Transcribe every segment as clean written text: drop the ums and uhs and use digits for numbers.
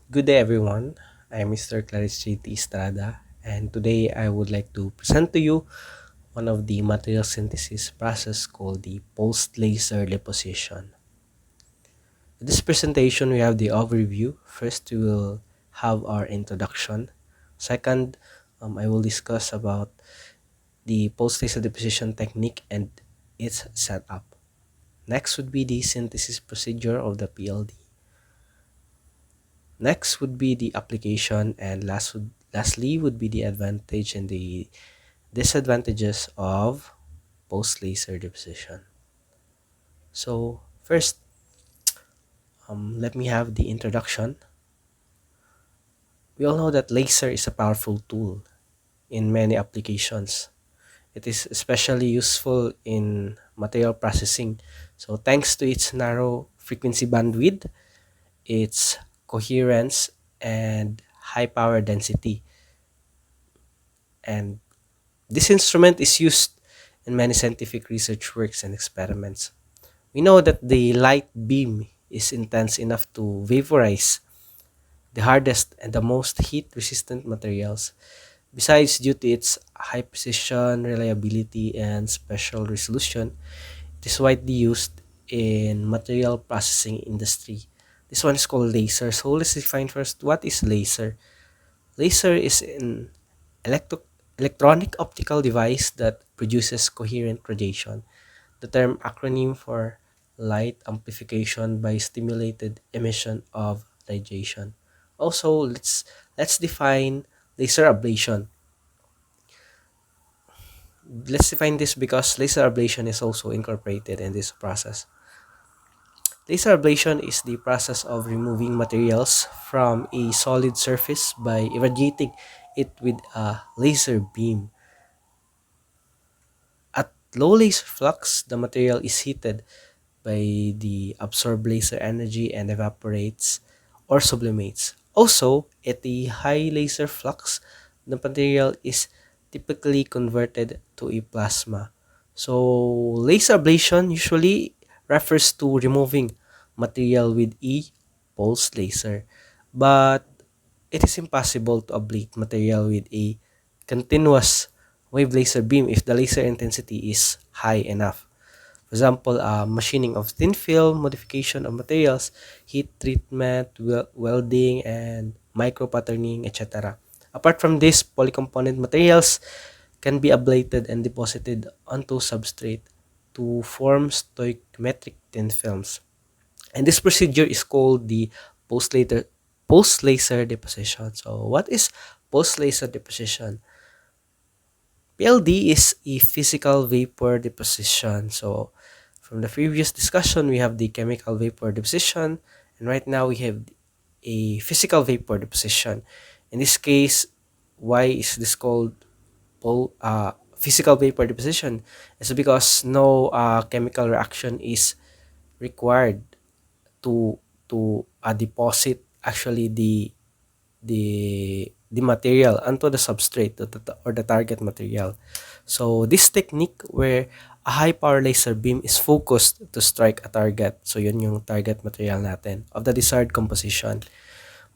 Good day, everyone. I'm Mr. Clarice J.T. Estrada, and today I would like to present to you one of the material synthesis process called the post-laser deposition. In this presentation, we have the overview. First, we will have our introduction. Second, I will discuss about the post-laser deposition technique and its setup. Next would be the synthesis procedure of the PLD. Next would be the application, and lastly would be the advantage and the disadvantages of post laser deposition. So first, let me have the introduction. We all know that laser is a powerful tool in many applications. It is especially useful in material processing. So thanks to its narrow frequency bandwidth, its coherence, and high power density. And this instrument is used in many scientific research works and experiments. We know that the light beam is intense enough to vaporize the hardest and the most heat resistant materials. Besides, due to its high precision, reliability, and special resolution, it is widely used in material processing industry. This one is called laser. So let's define first what is laser. Laser is an electronic optical device that produces coherent radiation. The term acronym for light amplification by stimulated emission of radiation. Also, let's define laser ablation. Let's define this because laser ablation is also incorporated in this process. Laser ablation is the process of removing materials from a solid surface by irradiating it with a laser beam. At low laser flux, the material is heated by the absorbed laser energy and evaporates or sublimates. Also, at the high laser flux, the material is typically converted to a plasma. So, laser ablation usually refers to removing material with a pulse laser, but it is impossible to ablate material with a continuous wave laser beam if the laser intensity is high enough. For example, machining of thin film, modification of materials, heat treatment, welding, and micro patterning, etc. Apart from this, polycomponent materials can be ablated and deposited onto substrate to form stoichiometric thin films. And this procedure is called the post-laser post-laser deposition. So, what is post-laser deposition? PLD is a physical vapor deposition. So, from the previous discussion, we have the chemical vapor deposition, and right now we have a physical vapor deposition. In this case, why is this called physical vapor deposition? It's because no chemical reaction is required to deposit actually the material onto the substrate or the target material. So this technique where a high power laser beam is focused to strike a target. So yun yung target material natin of the desired composition.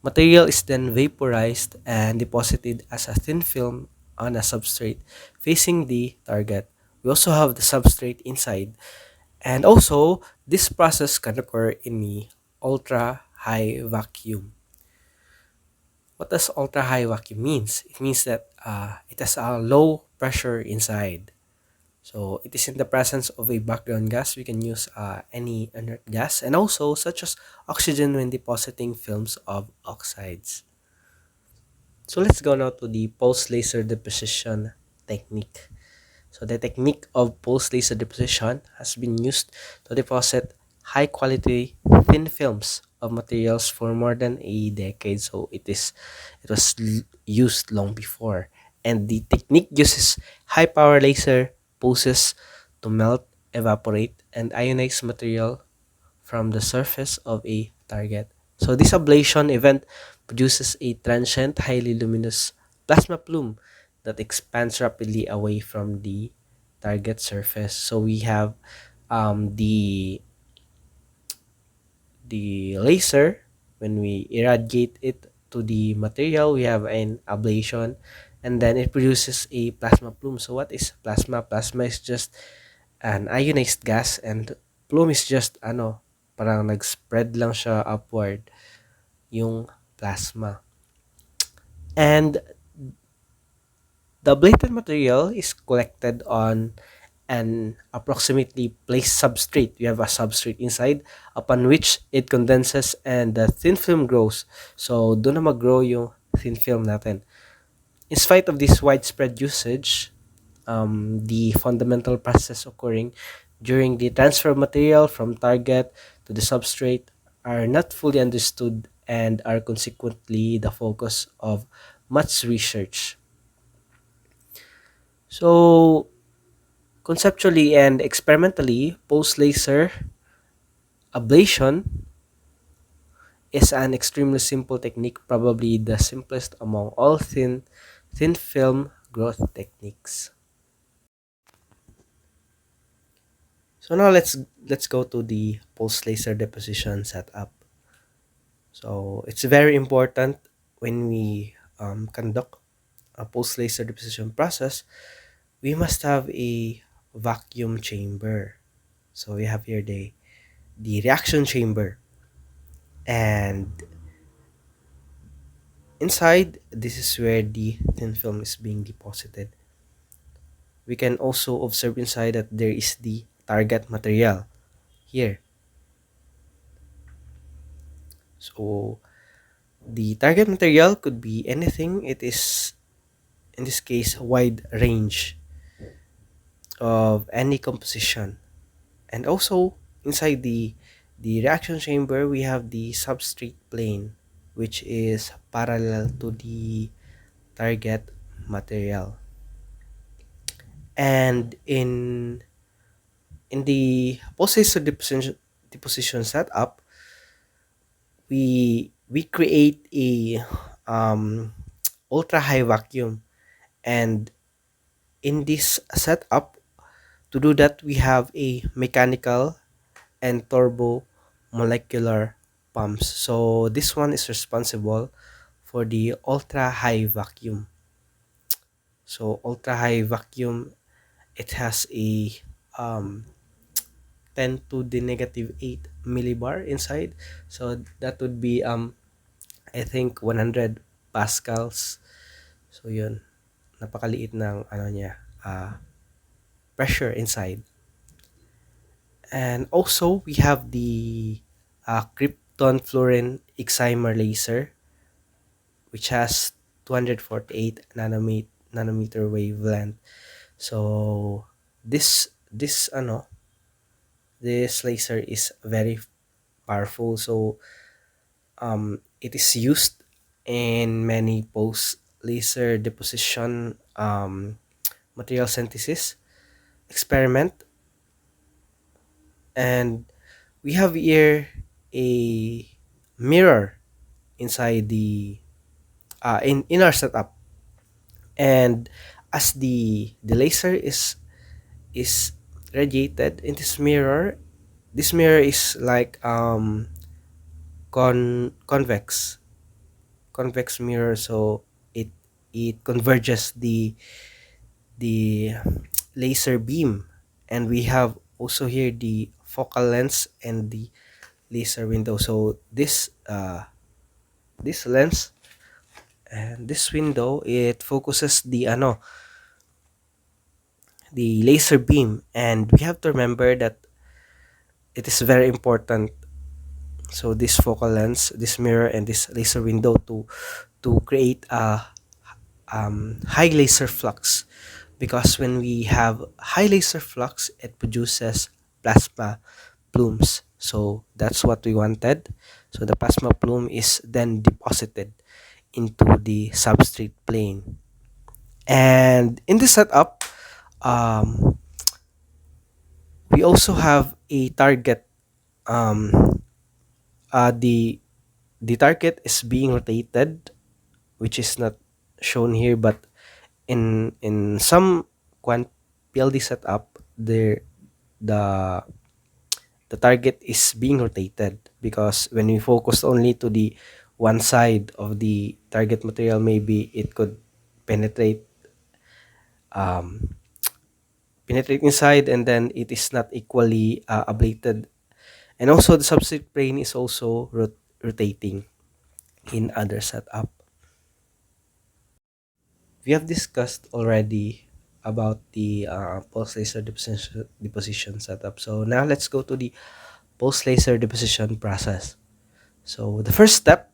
Material is then vaporized and deposited as a thin film on a substrate facing the target. We also have the substrate inside. And also, this process can occur in the ultra high vacuum. What does ultra high vacuum means? It means that it has a low pressure inside. So it is in the presence of a background gas. We can use any inert gas, and also such as oxygen when depositing films of oxides. So let's go now to the pulse laser deposition technique. So the technique of pulse laser deposition has been used to deposit high quality thin films of materials for more than a decade. So it was used long before. And the technique uses high power laser pulses to melt, evaporate, and ionize material from the surface of a target. So this ablation event produces a transient, highly luminous plasma plume that expands rapidly away from the target surface. So we have um, the the laser. when we irradiate it to the material, we have an ablation, and then it produces a plasma plume. So what is plasma? Plasma is just an ionized gas, and plume is just parang nag-spread lang siya upward yung plasma. And the ablated material is collected on an approximately placed substrate. You have a substrate inside upon which it condenses and the thin film grows. So, doon na mag-grow yung thin film natin. In spite of this widespread usage, the fundamental process occurring during the transfer of material from target to the substrate are not fully understood and are consequently the focus of much research. So, conceptually and experimentally, pulse laser ablation is an extremely simple technique, probably the simplest among all thin film growth techniques. So now let's go to the pulse laser deposition setup. So it's very important when we conduct a pulse laser deposition process, we must have a vacuum chamber. So we have here the reaction chamber, and inside this is where the thin film is being deposited. We can also observe inside that there is the target material here. So the target material could be anything. It is in this case wide range of any composition. And also inside the reaction chamber we have the substrate plane, which is parallel to the target material. And in the pulsar deposition setup, we create a ultra high vacuum, and in this setup, to do that we have a mechanical and turbo molecular pumps. So this one is responsible for the ultra high vacuum. So ultra high vacuum, it has a 10 to the negative 8 millibar inside. So that would be I think 100 pascals. So yun, napakaliit ng niya, pressure inside. And also we have the krypton fluorine excimer laser, which has 248 nanometer wavelength. So this laser is very powerful. So it is used in many post laser deposition material synthesis experiment. And we have here a mirror inside the in our setup. And as the laser is radiated in this mirror is like convex mirror. So it converges the laser beam, and we have also here the focal length and the laser window. So this lens and this window, it focuses the laser beam, and we have to remember that it is very important. So this focal lens, this mirror, and this laser window to create a high laser flux, because when we have high laser flux, it produces plasma plumes. So that's what we wanted. So the plasma plume is then deposited into the substrate plane. And in this setup, um, we also have a target. Um, the target is being rotated, which is not shown here, but in some quant PLD setup, the the target is being rotated, because when we focus only to the one side of the target material, maybe it could penetrate um, penetrate inside, and then it is not equally ablated. And also the substrate plane is also rotating in other setup. We have discussed already about the pulse laser deposition setup. So now let's go to the pulse laser deposition process. So the first step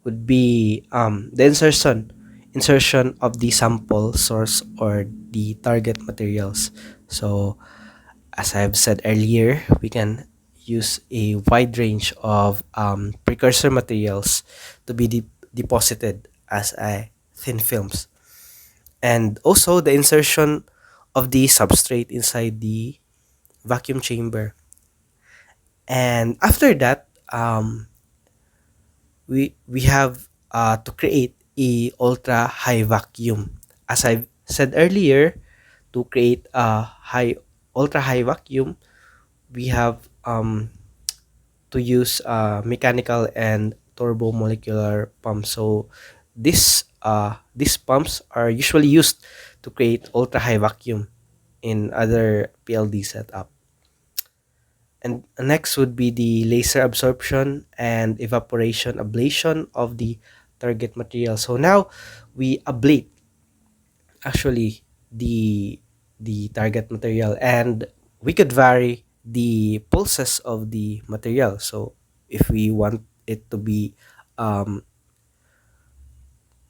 would be the insertion of the sample source or the target materials. So as I've said earlier, we can use a wide range of precursor materials to be deposited as a thin films, and also the insertion of the substrate inside the vacuum chamber. And after that, we have to create a ultra high vacuum. As I said earlier, to create a ultra high vacuum, we have to use mechanical and turbomolecular pumps. So these pumps are usually used to create ultra high vacuum in other PLD setup. And next would be the laser absorption and evaporation ablation of the target material. So now we ablate actually the target material, and we could vary the pulses of the material. So if we want it to be um,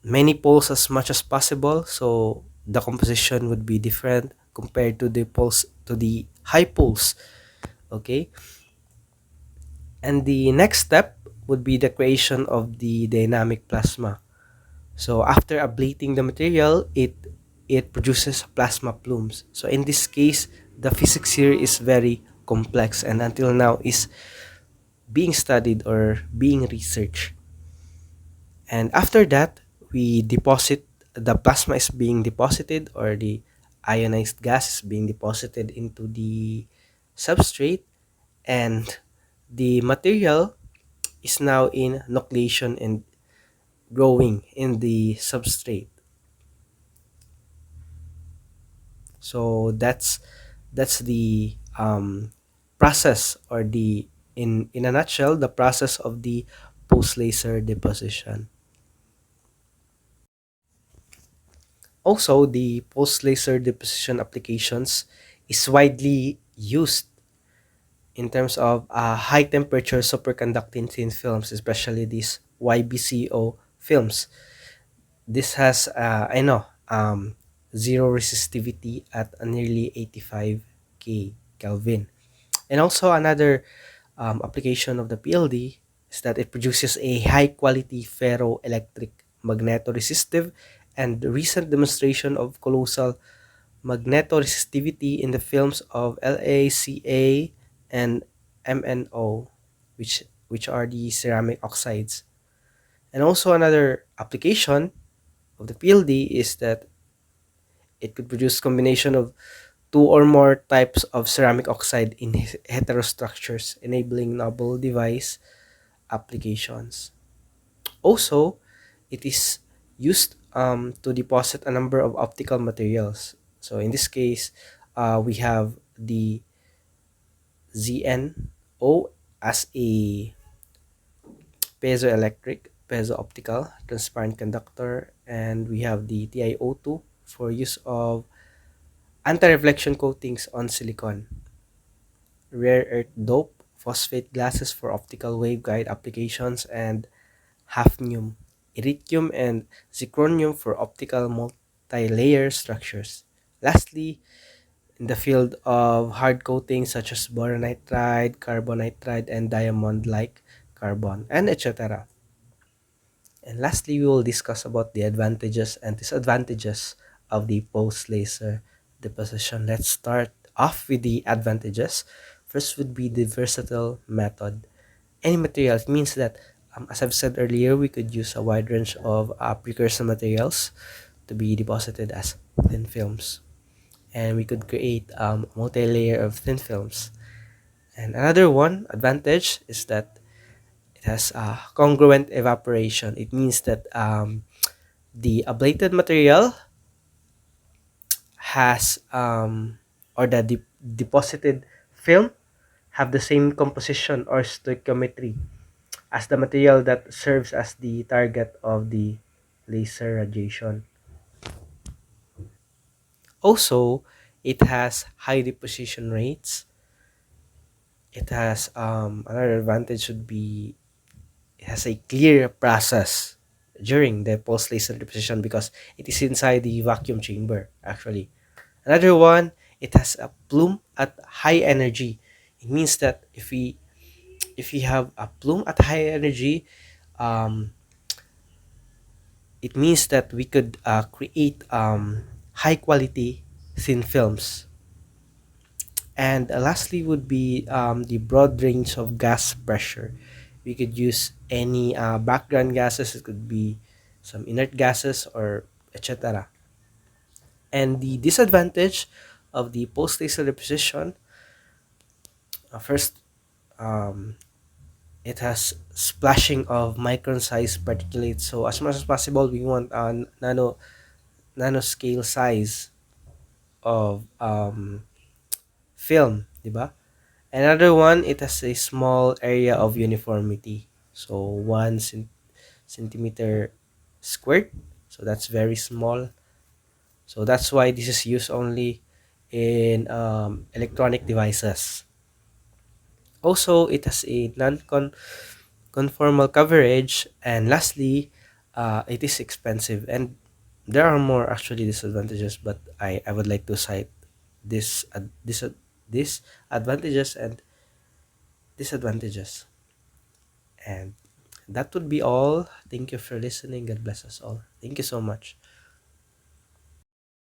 many pulse as much as possible, so the composition would be different compared to the pulse to the high pulse. Okay, and the next step would be the creation of the dynamic plasma. So after ablating the material, it produces plasma plumes. So in this case, the physics here is very complex, and until now is being studied or being researched. And after that, we deposit the plasma is being deposited, or the ionized gas is being deposited into the substrate, and the material is now in nucleation and growing in the substrate. So that's the process, or the in a nutshell, the process of the post laser deposition. Also, the post laser deposition applications is widely used in terms of high temperature superconducting thin films, especially these YBCO films. This has I know zero resistivity at nearly 85 Kelvin. And also another application of the PLD is that it produces a high quality ferroelectric magnetoresistive, and recent demonstration of colossal magnetoresistivity in the films of LaCa and MnO, which are the ceramic oxides. And also another application of the PLD is that it could produce combination of two or more types of ceramic oxide in heterostructures, enabling novel device applications. Also, it is used to deposit a number of optical materials. So in this case, we have the ZNO as a piezo optical transparent conductor, and we have the TiO2 for use of anti-reflection coatings on silicon, rare earth dope, phosphate glasses for optical waveguide applications, and hafnium, iridium, and zirconium for optical multi-layer structures. Lastly, in the field of hard coatings such as boronitride, carbonitride, and diamond-like carbon, and etc. And lastly, we will discuss about the advantages and disadvantages of the post-laser deposition. Let's start off with the advantages. First would be the versatile method. Any material, it means that, as I've said earlier, we could use a wide range of precursor materials to be deposited as thin films. And we could create multi-layer of thin films. And another one advantage is that it has congruent evaporation. It means that the ablated material has or the deposited film have the same composition or stoichiometry as the material that serves as the target of the laser radiation. Also, it has high deposition rates. It has another advantage would be it has a clear process during the post laser deposition because it is inside the vacuum chamber actually. Another one, it has a plume at high energy. It means that if we have a plume at high energy, um, it means that we could create high quality thin films. And lastly would be the broad range of gas pressure. We could use any background gases. It could be some inert gases or etc. And the disadvantage of the post laser deposition, first, um, it has splashing of micron-sized particulates. So as much as possible, we want a nanoscale size of film, di ba? Another one, it has a small area of uniformity. So 1 centimeter squared. So that's very small. So that's why this is used only in electronic devices. Also, it has a non-conformal coverage. And lastly, it is expensive. And there are more actually disadvantages, but I would like to cite this advantages and disadvantages. And that would be all. Thank you for listening. God bless us all. Thank you so much.